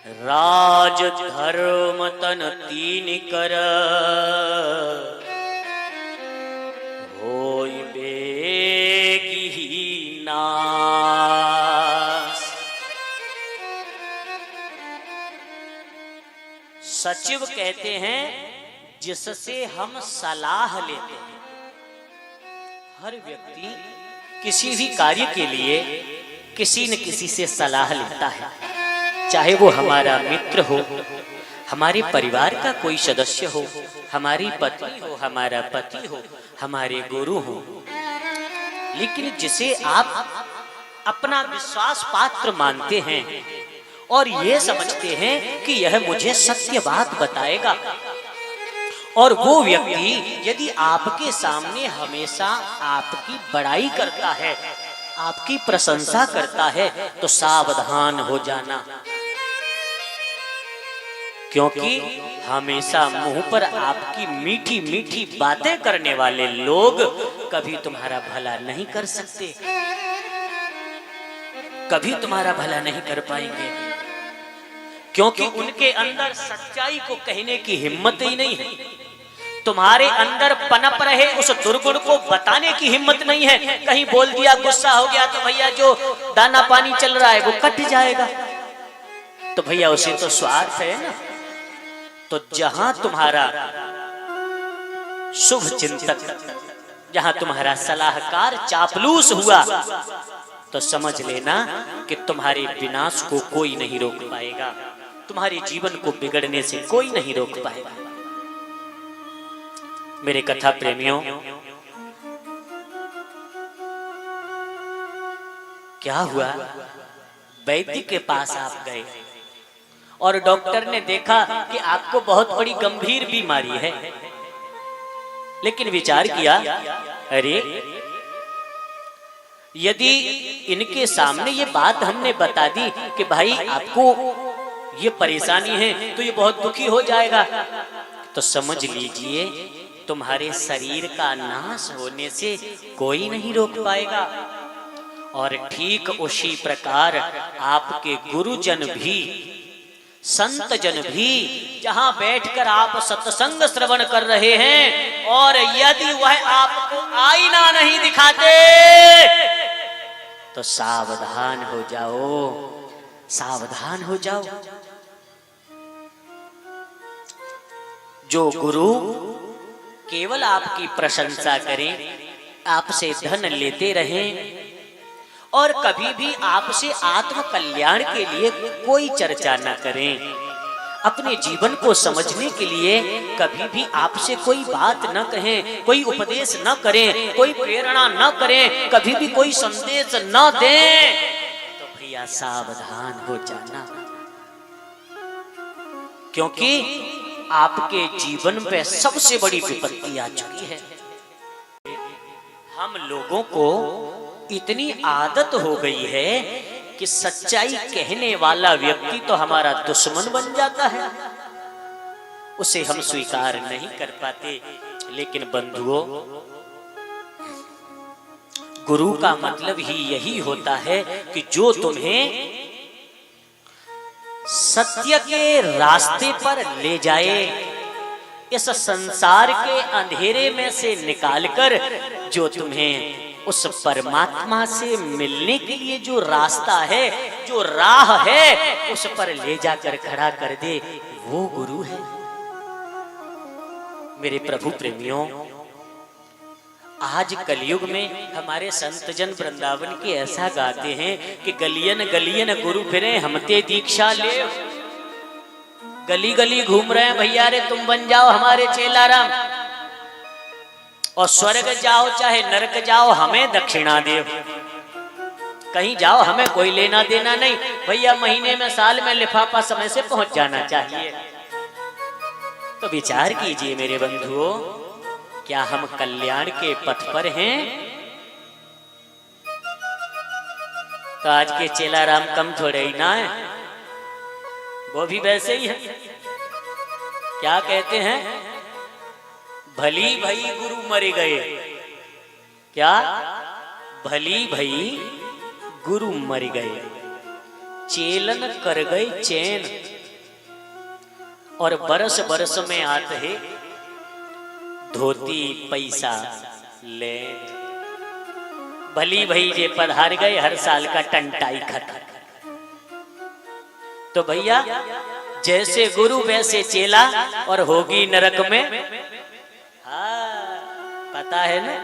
राज धर्म तन तीन कर होय बेगी नाश। सचिव कहते हैं जिससे हम सलाह लेते हैं। हर व्यक्ति किसी भी कार्य के लिए किसी न किसी से सलाह लेता है, चाहे वो हमारा मित्र हो, हमारे परिवार का कोई सदस्य हो, हमारी पत्नी हो, हमारा पति हो, हमारे गुरु हो। लेकिन जिसे आप अपना विश्वास पात्र मानते हैं और ये समझते हैं कि यह मुझे सत्य बात बताएगा, और वो व्यक्ति यदि आपके सामने हमेशा आपकी बड़ाई करता है, आपकी प्रशंसा करता है, तो सावधान हो जाना, क्योंकि हमेशा मुंह पर आपकी मीठी मीठी बातें करने वाले लोग कभी तुम्हारा भला नहीं कर सकते, कभी तुम्हारा भला नहीं कर पाएंगे, क्योंकि उनके अंदर सच्चाई को कहने की हिम्मत ही नहीं है। तुम्हारे अंदर पनप रहे उस दुर्गुण को बताने की हिम्मत नहीं है। कहीं बोल दिया, गुस्सा हो गया तो भैया जो दाना पानी चल रहा है वो कट जाएगा, तो भैया उसे तो स्वार्थ है ना। तो जहां तुम्हारा शुभ चिंतक, जहां तुम्हारा सलाहकार चापलूस हुआ, तो समझ लेना कि तुम्हारे विनाश को कोई नहीं रोक पाएगा, तुम्हारे जीवन को बिगड़ने से कोई नहीं रोक पाएगा। मेरे कथा प्रेमियों, क्या हुआ, वैद्य के पास आप गए और डॉक्टर ने देखा कि आपको बहुत बड़ी गंभीर बीमारी है, लेकिन विचार किया, अरे यदि इनके सामने ये बात हमने बता दी कि भाई आपको ये परेशानी है, तो ये बहुत दुखी हो जाएगा, तो समझ लीजिए तुम्हारे शरीर का नाश होने से कोई नहीं रोक पाएगा। और ठीक उसी प्रकार आपके गुरुजन भी, संत जन भी, जहां बैठकर आप सत्संग श्रवण कर रहे हैं, और यदि वह आपको आईना नहीं दिखाते तो सावधान हो जाओ, सावधान हो जाओ। जो गुरु केवल आपकी प्रशंसा करें, आपसे धन लेते रहें और कभी भी आपसे आत्म कल्याण के लिए कोई चर्चा न करें, अपने जीवन को समझने के लिए कभी भी आपसे कोई बात न कहें, कोई उपदेश न करें, कोई प्रेरणा न करें, कभी भी कोई संदेश न दें, तो भैया सावधान हो जाना, क्योंकि आपके जीवन पे सबसे बड़ी विपत्ति आ चुकी है। हम लोगों को इतनी आदत हो गई है कि सच्चाई कहने वाला व्यक्ति तो हमारा दुश्मन बन जाता है, उसे हम स्वीकार नहीं कर पाते। लेकिन बंधुओं, गुरु का मतलब ही यही होता है कि जो तुम्हें सत्य के रास्ते पर ले जाए, इस संसार के अंधेरे में से निकालकर जो तुम्हें उस परमात्मा से मिलने के लिए जो रास्ता है, जो राह है, उस पर ले जाकर खड़ा कर दे, वो गुरु है। मेरे प्रभु प्रेमियों, आज कलयुग में हमारे संत जन वृंदावन के ऐसा गाते हैं कि गलियन गलियन गुरु फिरे हमते दीक्षा ले, गली गली घूम रहे हैं भैया रे, तुम बन जाओ हमारे चेला राम, और स्वर्ग जाओ चाहे नरक जाओ हमें दक्षिणा दे, कहीं जाओ हमें कोई लेना देना नहीं भैया, महीने में साल में लिफाफा समय से पहुंच जाना चाहिए। तो विचार कीजिए मेरे बंधुओं, क्या हम कल्याण के पथ पर हैं? तो आज के चेला राम कम थोड़े ही ना है, वो भी वैसे ही है। क्या कहते हैं, भली भई गुरु मर गए, क्या भली भई गुरु मर गए, चेलन कर गए चैन, और बरस बरस में आते है धोती पैसा ले। भली भई जे पधार गए हर साल का टंटाई खत्म। तो भैया जैसे गुरु वैसे चेला और होगी नरक में, हाँ पता है ना।